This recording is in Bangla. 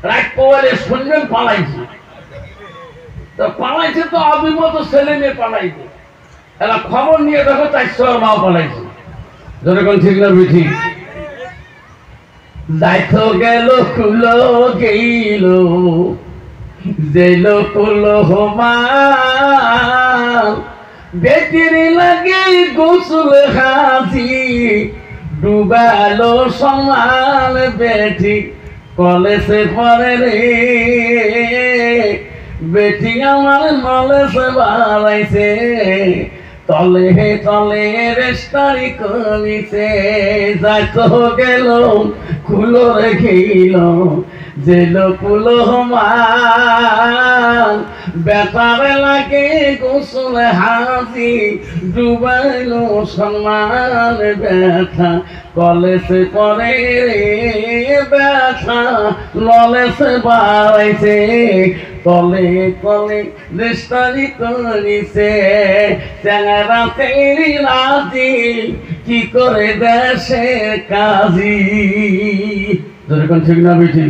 রাত পোয়ালে শুনবেন পালাইছে, তো পালাইছে তো আবিমত ছেলে মেয়ে পালাইছে, এরা খবর নিয়ে দেখো 400 মাও পালাইছে। যখন ঠিক না বুঝি যাইতো গেল কুলো গেল যেল কুলো হোমান বেটির লাগে গোসল হাসি ডুবালো সমান বেটি কলেজে পড়ে রে বেটি আমার নলেজে বাড়াইছে তলে তলে রেস্টারি করিছে যাইতো গেল কুলো রেখিল যেল কুলো মান বেতারে লাগে গোসল হাসি ডুবাইল সম্মান ব্যথা কলেজে পড়ে ব্যথা নলেজে বাড়াইছে তলে তলে রেস্টারি করিছে চেঙ্গারা তেরি রাজি কি করে দেশে কাজী। যখন ঠিক না বুঝি